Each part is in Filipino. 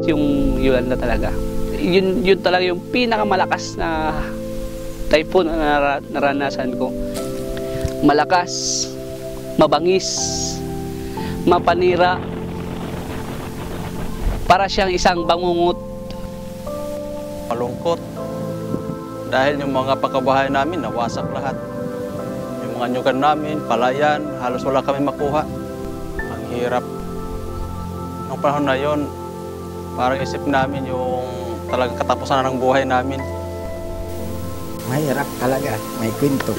yung Yolanda talaga. Yun talaga yung pinakamalakas na typhoon na naranasan ko. Malakas, mabangis, mapanira, para siyang isang bangungot. Malungkot dahil yung mga pagkabahay namin nawasak lahat. Yung mga nyugan namin, palayan, halos wala kami makuha. Ang hirap. Noong panahon na yon, parang isip namin yung talagang katapusan na ng buhay namin. Mahirap talaga, may kwento.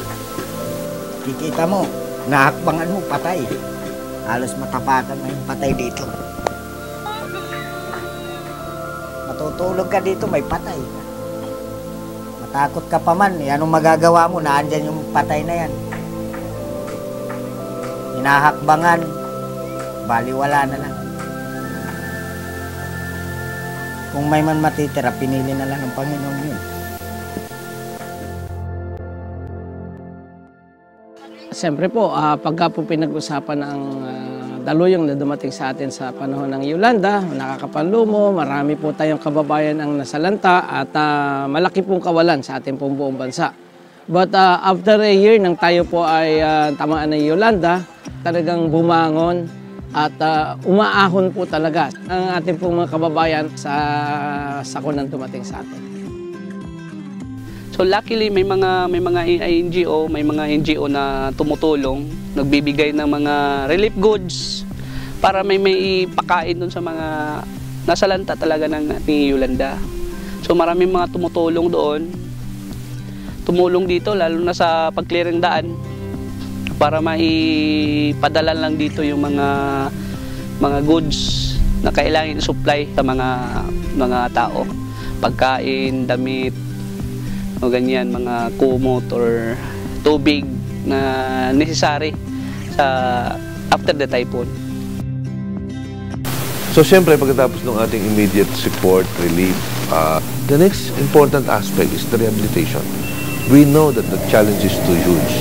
Kikita mo, nahakbangan mo, patay. Halos matapakan mo yung patay dito. Matutulog ka dito, may patay. Matakot ka pa man, anong magagawa mo, naandyan yung patay na yan. Hinahakbangan, baliwala na lang. Kung may man matitira, pinili na lang ng Panginoon yun. Siyempre po, pagka po pinag-usapan ng daluyong na dumating sa atin sa panahon ng Yolanda, nakakapanlumo, marami po tayong kababayan ang nasalanta at malaki pong kawalan sa ating pong buong bansa. But after a year nang tayo po ay tamaan ng Yolanda, talagang bumangon at umaahon po talaga ang ating pong mga kababayan sa sakunang dumating sa atin. So luckily may mga NGO, may mga NGO na tumutulong, nagbibigay ng mga relief goods para may ipakain doon sa mga nasalanta talaga ni Yolanda. So maraming mga tumutulong doon. Tumulong dito lalo na sa pag-clear ng daan para maipadala lang dito yung mga goods na kailangan i-supply sa mga tao. Pagkain, damit, o ganyan, mga kumot or tubig na necessary sa after the typhoon. So siyempre pagkatapos ng ating immediate support, relief, the next important aspect is the rehabilitation. We know that the challenge is too huge.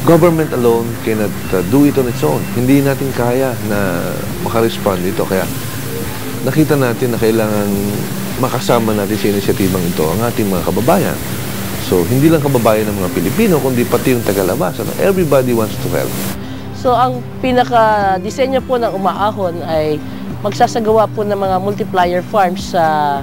Government alone cannot do it on its own. Hindi natin kaya na makarespond dito. Kaya nakita natin na kailangan makasama natin sa inisyatibang ito ang ating mga kababayan. So, hindi lang kababayan ng mga Pilipino, kundi pati yung tagalabas. Everybody wants to help. So, ang pinaka-disenyo po ng umaahon ay magsasagawa po ng mga multiplier farms sa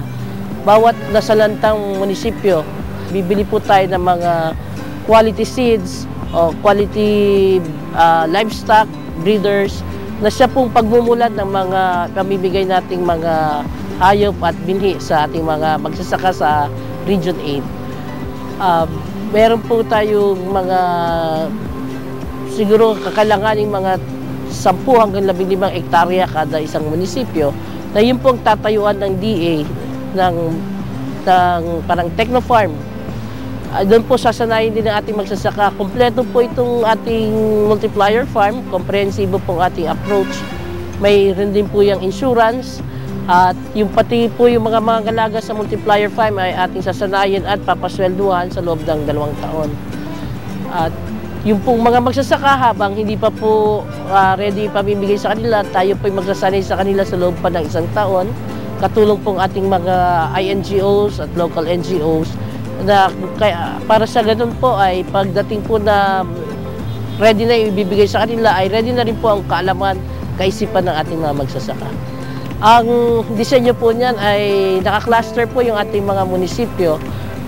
bawat nasalantang munisipyo. Bibili po tayo ng mga quality seeds o quality livestock breeders na siya pong pagmumulat ng mga pamibigay nating mga hayop at binhi sa ating mga magsasaka sa Region 8. Meron po tayong mga siguro kakailanganing mga 10 hanggang 15 hektarya kada isang munisipyo na yun pong tatayuan ng DA ng parang techno-farm. Doon po sasanayin din ng ating magsasaka. Kompleto po itong ating multiplier farm, komprehensibo pong ating approach. May rin din po yung insurance. At yung pati po yung mga galaga sa multiplier farm ay ating sasanayin at papaswelduhan sa loob ng 2 taon. At yung pong mga magsasaka habang hindi pa po ready pamimigay sa kanila, tayo po magsasanay sa kanila sa loob pa ng 1 taon. Katulong pong ating mga INGOs at local NGOs na para sa ganun po ay pagdating po na ready na ibibigay sa kanila ay ready na rin po ang kaalaman, kaisipan ng ating mga magsasaka. Ang disenyo po niyan ay naka-cluster po yung ating mga munisipyo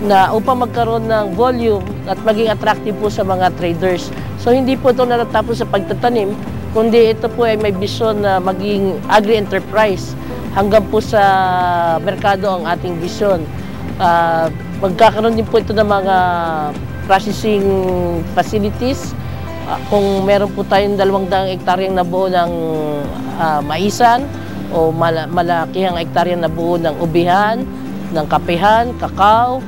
na upang magkaroon ng volume at maging attractive po sa mga traders. So hindi po ito natatapos sa pagtatanim, kundi ito po ay may vision na maging agri-enterprise hanggang po sa merkado ang ating vision. Magkakaroon din po ito ng mga processing facilities. Kung meron po tayong 200 hektaryang nabuo ng maisan, o malakihang hektarya na buo ng ubihan, ng kapehan, kakao,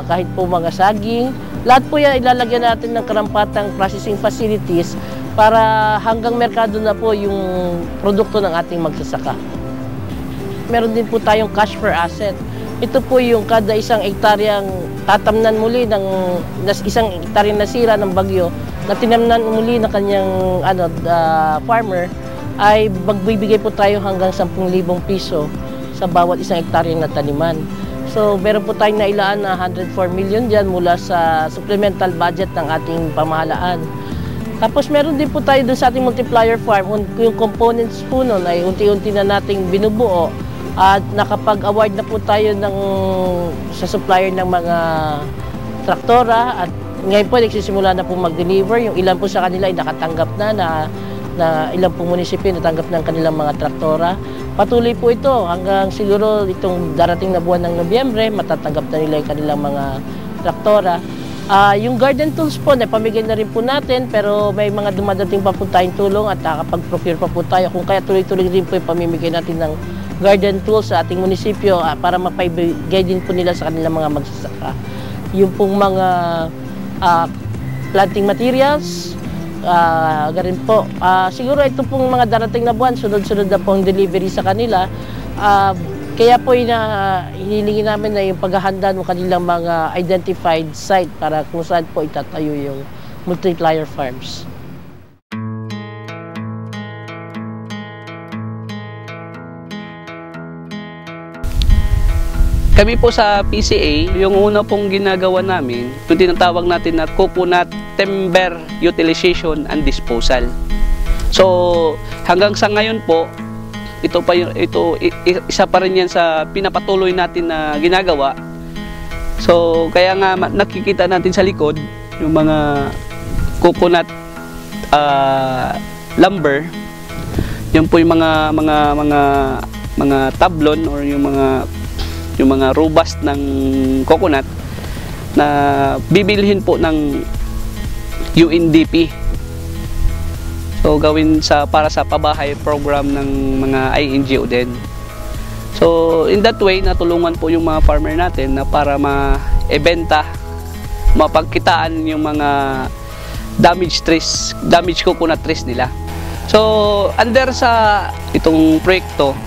kahit po mga saging. Lahat po yan ilalagyan natin ng karampatang processing facilities para hanggang merkado na po yung produkto ng ating magsasaka. Meron din po tayong cash per asset. Ito po yung kada 1 hektaryang tatamnan muli ng 1 hektaryang nasira ng bagyo na tinamnan muli ng kanyang farmer ay magbibigay po tayo hanggang 10,000 piso sa bawat isang hektarya na taniman. So meron po tayong nailaan na 104 million dyan mula sa supplemental budget ng ating pamahalaan. Tapos meron din po tayo doon sa ating multiplier farm, yung components po nun ay unti-unti na nating binubuo at nakapag-award na po tayo sa supplier ng mga traktora at ngayon po nagsisimula na po mag-deliver. Yung ilan po sa kanila ay nakatanggap na ilang po munisipyo natanggap ng kanilang mga traktora. Patuloy po ito hanggang siguro itong darating na buwan ng Nobyembre, matatanggap na nila yung kanilang mga traktora. Yung garden tools po, napamigay na rin po natin pero may mga dumadating pa po tayong tulong at nakapag-procure pa po tayo. Kung kaya tuloy-tuloy rin po yung pamimigay natin ng garden tools sa ating munisipyo para mapaibigay din po nila sa kanilang mga magsasaka. Yung pong mga planting materials, ganun po. Siguro ito pong mga darating na buwan, sunod-sunod na pong delivery sa kanila. Kaya po hinilingin namin na yung paghahanda ng kanilang mga identified site para kung saan po itatayo yung multiplier farms. Kami po sa PCA, yung una pong ginagawa namin, ito tinatawag natin na coconut timber utilization and disposal. So hanggang sa ngayon po, isa pa rin yan sa pinapatuloy natin na ginagawa. So kaya nga nakikita natin sa likod yung mga coconut lumber. Yan po yung mga tablon or yung mga robust ng coconut na bibilhin po ng UNDP. So gawin para sa pabahay program ng mga INGO din. So in that way natulungan po yung mga farmer natin na para ma-ebenta, mapagkitaan yung mga damaged coconut trees nila. So under sa itong proyekto,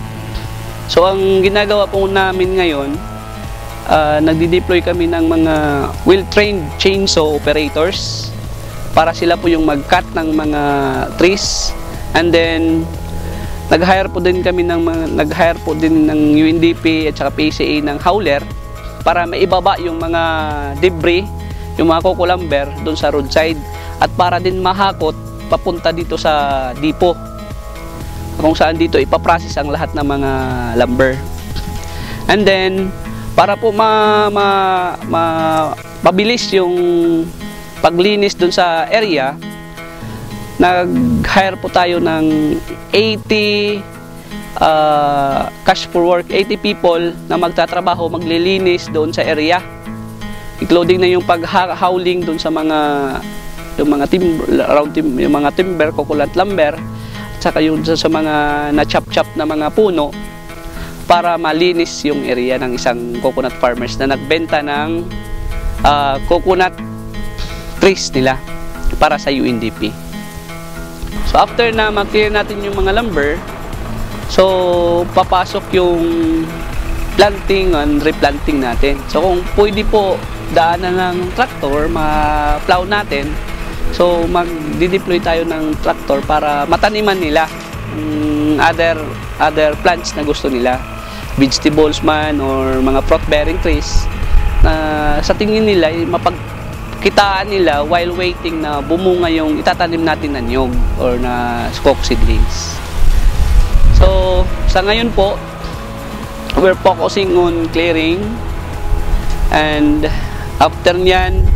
so ang ginagawa po namin ngayon, nagdi-deploy kami ng mga well-trained chainsaw operators para sila po yung mag-cut ng mga trees, and then nag-hire po din ng UNDP at saka PCA ng hauler para maibaba yung mga debris, yung mga coco lumber doon sa roadside at para din mahakot papunta dito sa depot kung saan dito ipaprocess ang lahat ng mga lumber. And then para po mabilis yung paglinis dun sa area, nag-hire po tayo ng 80 cash for work, 80 people na magtatrabaho, maglilinis doon sa area, including na yung pag-hauling doon sa yung mga timber, coconut lumber, at saka yung sa mga na-chop-chop na mga puno para malinis yung area ng isang coconut farmers na nagbenta ng coconut trees nila para sa UNDP. So after na ma-clear natin yung mga lumber, so papasok yung planting and replanting natin. So kung pwede po daanan ng tractor, ma-plow natin, so mag-deploy tayo ng tractor para mataniman nila other plants na gusto nila, vegetables man or mga fruit-bearing trees na sa tingin nila mapagkitaan nila while waiting na bumunga yung itatanim natin na niyog or na coco seedlings. So sa ngayon po, we're focusing on clearing, and after nyan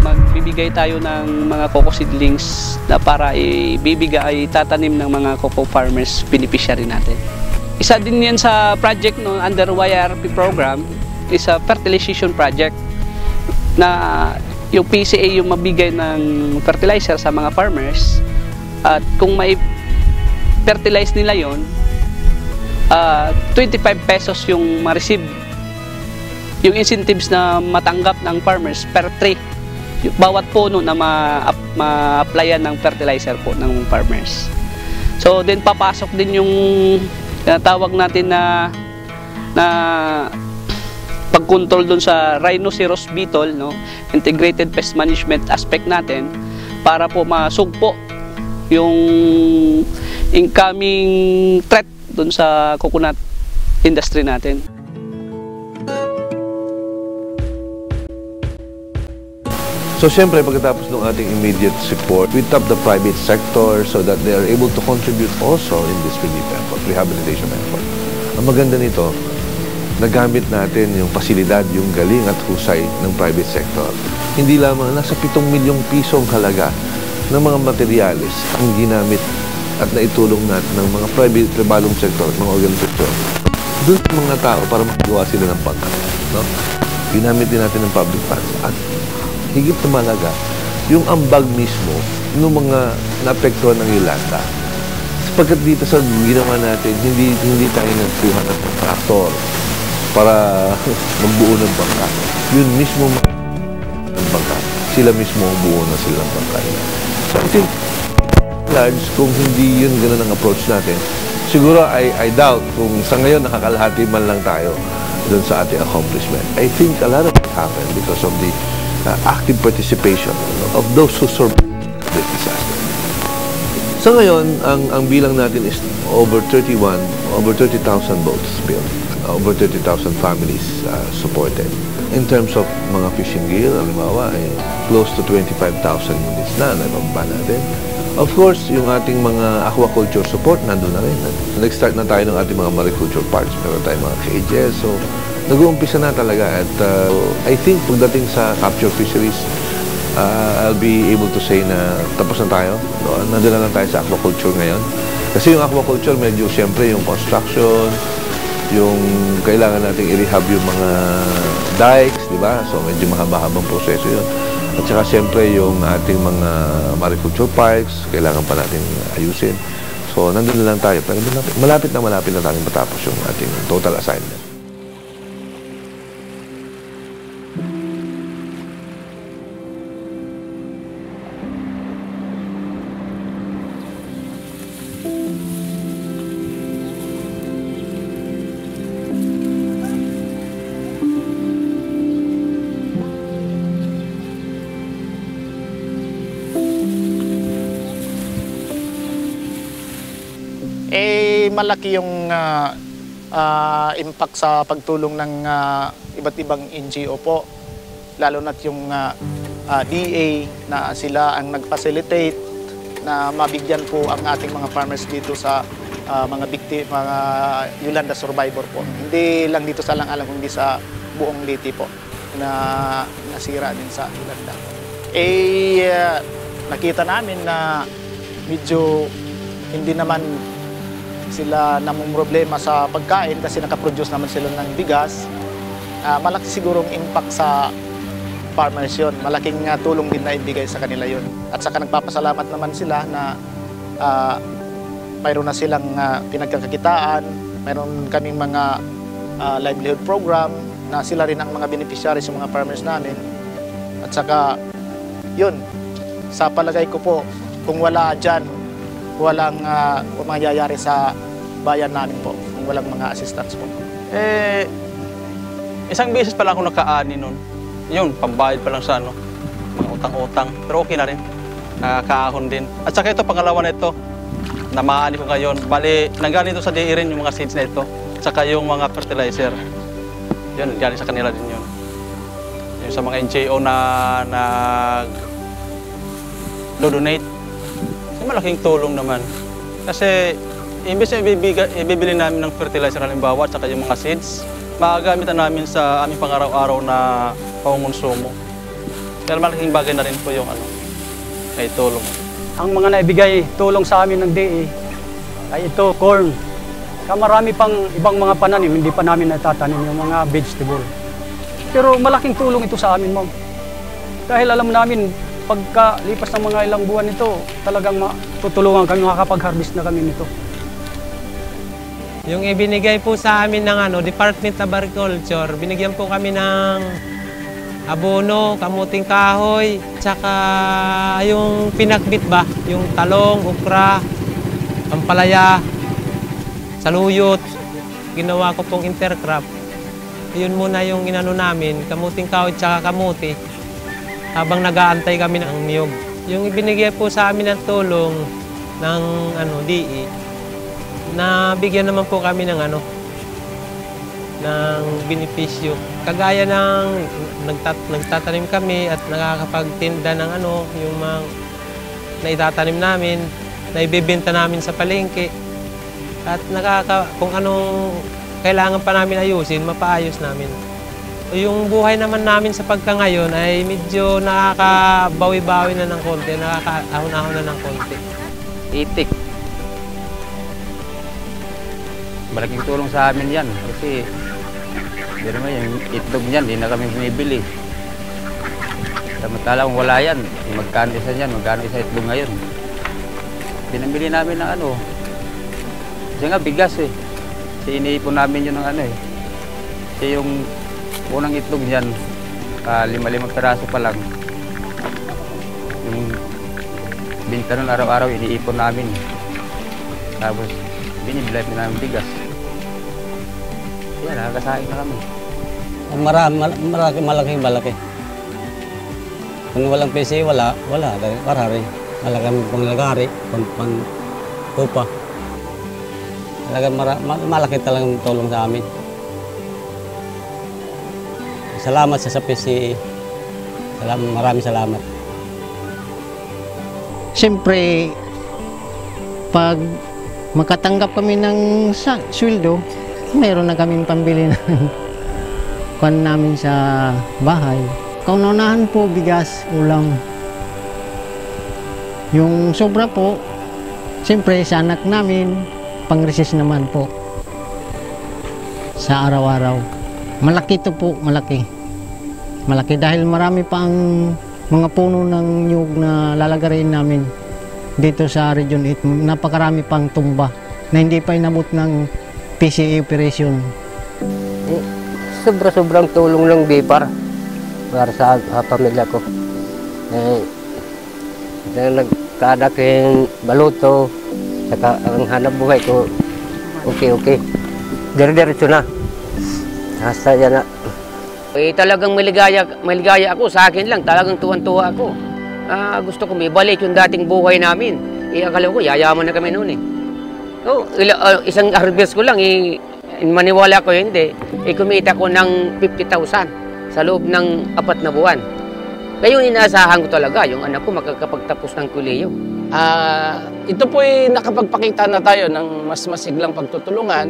magbibigay tayo ng mga coco seedlings na para itatanim ng mga coco farmers, beneficiary natin. Isa din yan sa project under YRP program is a fertilization project na yung PCA yung mabigay ng fertilizer sa mga farmers, at kung may fertilize nila yon, 25 pesos yung ma-receive, yung incentives na matanggap ng farmers per tree, bawat puno na ma-applyan ng fertilizer po ng farmers. So then papasok din yung tawag natin na pag-control dun sa rhinoceros beetle, no? Integrated pest management aspect natin para po masugpo yung incoming threat dun sa coconut industry natin. So siyempre, pagkatapos ng ating immediate support, we tap the private sector so that they are able to contribute also in this relief effort, rehabilitation effort. Ang maganda nito, nagamit natin yung pasilidad, yung galing at husay ng private sector. Hindi lamang nasa 7 milyong piso ang halaga ng mga materyales ang ginamit at naitulong natin ng mga pribalong sector at mga organisasyon doon sa mga tao para magawa sila ng pangkat. No? Ginamit din natin ng public funds at higit na malaga, yung ambag mismo ng mga naapektuhan ng Yolanda. Sapagkat dito sa ginawa natin, hindi tayo nagkuha ng traktor para magbuo ng bangka. Yun mismo ng bangka. Sila mismo ang buo na silang bangka. So I think, large, kung hindi yun ganun ang approach natin, siguro I doubt kung sa ngayon nakakalahati man lang tayo doon sa ating accomplishment. I think a lot of it happened because of the active participation of those who survived this disaster. So ngayon, ang bilang natin is over 30,000 boats built, over 30,000 families supported. In terms of mga fishing gear, halimbawa, ay close to 25,000 units na nababa natin. Of course, yung ating mga aquaculture support, nandun na rin. Nag-start na tayo ng ating mga mariculture parks, meron tayong mga cages, so nag-uumpisa na talaga at I think pagdating sa capture fisheries, I'll be able to say na tapos na tayo. Nandun na lang tayo sa aquaculture ngayon. Kasi yung aquaculture, medyo siyempre yung construction, yung kailangan nating i-rehab yung mga dikes, di ba? So medyo mahaba-habang proseso yun. At saka siyempre yung ating mga mariculture parks, kailangan pa natin ayusin. So nandun na lang tayo. Pero malapit na tayo matapos yung ating total assignment. Malaki yung impact sa pagtulong ng iba't ibang NGO po, lalo na't yung DA na sila ang nag-facilitate na mabigyan po ang ating mga farmers dito sa mga Yolanda survivor po. Hindi lang dito sa Lang-Alang, kundi sa buong Leyte po na nasira din sa Yolanda. Nakita namin na medyo hindi naman sila namang problema sa pagkain kasi nakaproduce naman sila ng bigas. Malaki sigurong impact sa farmers yun. Malaking tulong din na ibigay sa kanila yun. At saka nagpapasalamat naman sila na mayroon na silang pinagkakakitaan, mayroon kaming mga livelihood program na sila rin ang mga beneficiaries ng mga farmers namin. At saka yun, sa palagay ko po, kung wala dyan, walang mangyayari sa bayan namin po, kung walang mga assistance po. Isang beses pa lang ako nakaani nun. Yun, pambayad pa lang sa mga utang-utang. Pero okay na rin. Nakakaahon din. At saka ito, pangalawa na ito, na maani ko ngayon. Bali, nanggaling ito sa DA rin yung mga seeds na ito. At saka yung mga fertilizer. Yun, galing sa kanila din yun. Yung sa mga NGO na nag-donate. Malaking tulong naman. Kasi imbes na ibibili namin ng fertilizer halimbawa at saka yung mga seeds, magagamitan namin sa aming pang-araw-araw na pangungonsumo. Pero malaking bagay na rin po yung ay tulong. Ang mga naibigay tulong sa amin ng DA ay ito, corn. Marami pang ibang mga pananim, hindi pa namin natatanim yung mga vegetable. Pero malaking tulong ito sa amin, ma'am. Dahil alam namin, pagkalipas ng mga ilang buwan nito, talagang tutulungan kami, makakapag-harvest na kami nito. Yung ibinigay po sa amin ng Department of Agriculture, binigyan po kami ng abono, kamuting kahoy, tsaka yung pinakbit ba, yung talong, ukra, pampalaya, saluyot. Ginawa ko pong intercrop. Yun muna yung inano namin, kamuting kahoy tsaka kamuti. Habang nag-aantay kami ng niyog. Yung ibinigay po sa amin ng tulong ng DE, nabigyan naman po kami ng ng benepisyo. Kagaya ng nagtatanim kami at nakakapagtinda ng yung mga naitatanim namin, naibebenta namin sa palengke. At kung anong kailangan pa namin ayusin, mapaayos namin. Yung buhay naman namin sa pagkangayon ay medyo nakakabawi-bawi na ng konti, nakakaahon-ahon na ng konti. Itik. Malaking tulong sa amin yan kasi hindi naman yung itlog niyan, hindi na kami bumibili. Samantala kung wala yan, magkano isa niyan, magkano isa itlog ngayon. Pinamili namin ng kasi nga bigas Kasi iniipon namin yun ng Kasi yung unang itlog niyan, 5 piraso pa lang. Yung binta nun araw-araw, iniipon namin. Tapos binibilay namin bigas. Yan, nakakasahin na kami. Malaki. Kung walang PC, wala rin. Malaking panglagari, pang-tupa. Malaki talagang tulong sa amin. Salamat sa PCA. Maraming salamat. Siyempre, pag makatanggap kami ng sweldo, mayroon na kaming pambili ng kwan namin sa bahay. Kaunahan po, bigas, ulam. Yung sobra po, siyempre sa anak namin, pang-recess naman po. Sa araw-araw. Malaki to po, malaki. Malaki dahil marami pa ang mga puno ng nyug na lalagarin namin dito sa Region 8. Napakarami pang tumba na hindi pa inabot ng PCA operation. Sobrang tulong ng BIPAR para sa pamilya ko. Nagkadaking baluto, saka ang hanap buhay ko, okay. Diretso na. Hasta yan na. Talagang maligaya ako. Sa akin lang, talagang tuwan-tuwa ako. Gusto ko may balik yung dating buhay namin. Akala ko, yayaman na kami noon isang harvest ko lang, maniwala ko hindi. Kumita ko ng 50,000 sa loob ng 4 na buwan. Kaya yung inaasahan ko talaga, yung anak ko makakapagtapos ng kolehiyo. Ito po'y nakapagpakita na tayo ng mas masiglang pagtutulungan.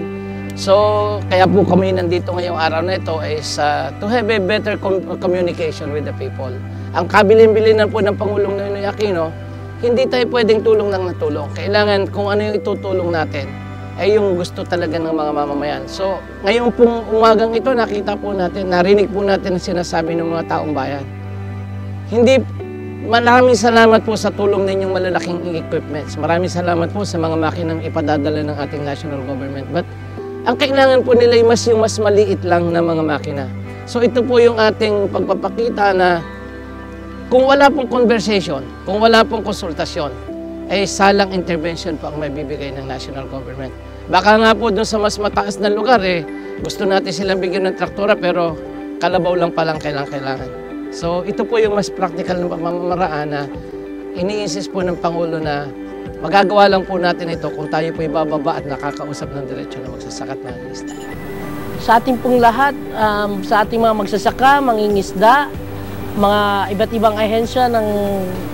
So, kaya po kami nandito ngayong araw na ito is to have a better communication with the people. Ang kabilin-bilinan po ng Pangulong Noynoy Aquino, hindi tayo pwedeng tulong lang na tulong. Kailangan kung ano yung itutulong natin, ay yung gusto talaga ng mga mamamayan. So, ngayon pong umagang ito, nakita po natin, narinig po natin ang sinasabi ng mga taong bayan. Maraming salamat po sa tulong ninyong malalaking equipments. Maraming salamat po sa mga makinang ipadadala ng ating national government. But ang kailangan po nila yung mas maliit lang na mga makina. So ito po yung ating pagpapakita na kung wala pong conversation, kung wala pong konsultasyon, ay salang intervention po ang may bibigay ng national government. Baka nga po doon sa mas mataas na lugar, gusto natin silang bigyan ng traktora pero kalabaw lang palang kailangan. So ito po yung mas practical na pamamaraan na ini-insist po ng Pangulo na magagawa lang po natin ito kung tayo po ibababa at nakakausap ng diretsyo na magsasakat ng isda. Sa ating pong lahat, sa ating mga magsasaka, mangingisda, mga iba't ibang ahensya ng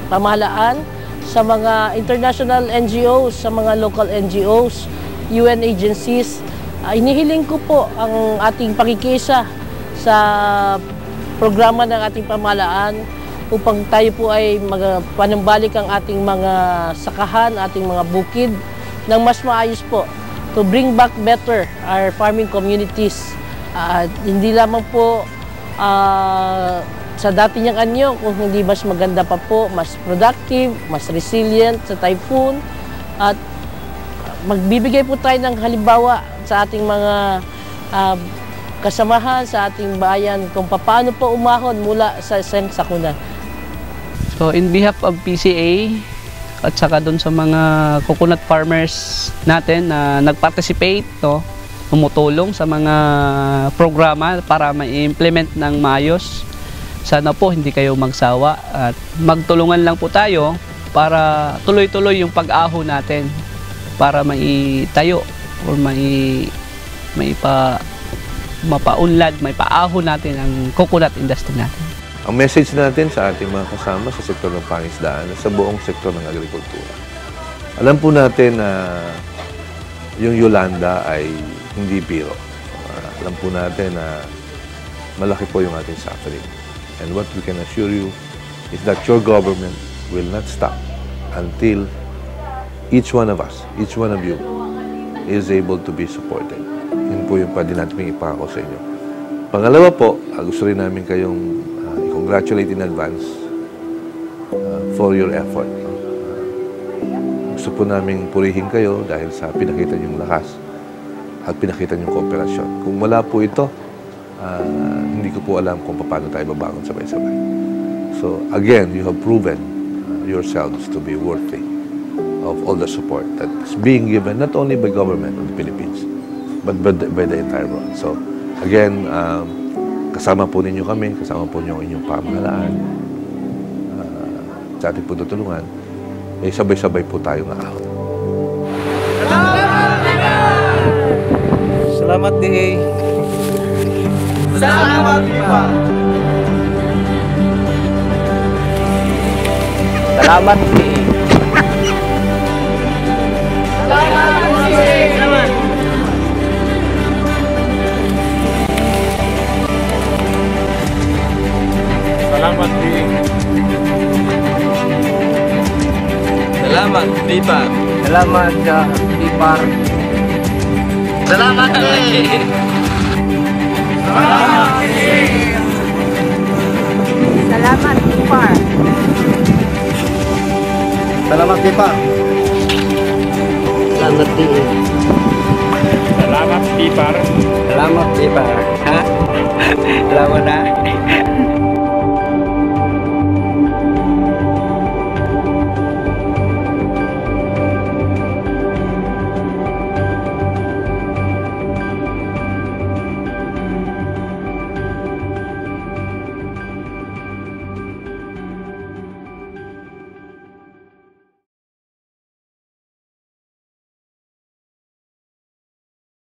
pamahalaan, sa mga international NGOs, sa mga local NGOs, UN agencies, inihiling ko po ang ating pakikisa sa programa ng ating pamahalaan upang tayo po ay panambalik ang ating mga sakahan, ating mga bukid ng mas maayos po to bring back better our farming communities. Hindi lamang po sa dati niyang anyo, kung hindi mas maganda pa po, mas productive, mas resilient sa typhoon. At magbibigay po tayo ng halimbawa sa ating mga kasamahan, sa ating bayan, kung paano po umahon mula sa isang sakuna. So in behalf of PCA at saka doon sa mga coconut farmers natin na nag-participate, tumutulong sa mga programa para ma-implement ng maayos. Sana po hindi kayo magsawa at magtulungan lang po tayo para tuloy-tuloy yung pag-aho natin para maitayo or mapaunlad, may paahon natin ang coconut industry natin. Ang message natin sa ating mga kasama sa sektor ng pangisdaan sa buong sektor ng agrikultura. Alam po natin na yung Yolanda ay hindi biro. Alam po natin na malaki po yung ating suffering. And what we can assure you is that your government will not stop until each one of us, each one of you, is able to be supported. Yun po yung pwede natin ipangako sa inyo. Pangalawa po, gusto rin namin kayong i-congratulate in advance for your effort. Gusto po namin purihin kayo dahil sa pinakita niyong lakas at pinakita niyong kooperasyon. Kung wala po ito, hindi ko po alam kung paano tayo babangon sabay-sabay. So again, you have proven yourselves to be worthy of all the support that's being given not only by government of the Philippines, but by the entire world. So again, kasama po ninyo kami, kasama po ninyo ang inyong pamahalaan, sa ating po tutulungan, sabay-sabay po tayong aahon. Salamat, DA. Salamat, DA. Salamat, DA. Salamat, DA. Salamat, Pipar. Salamat, Pipar. Salamat, DA. Salamat, Pipar. Salamat, Pipar. Salamat, DA. Salamat, Pipar. Salamat, Pipar. Ha? Salamat na.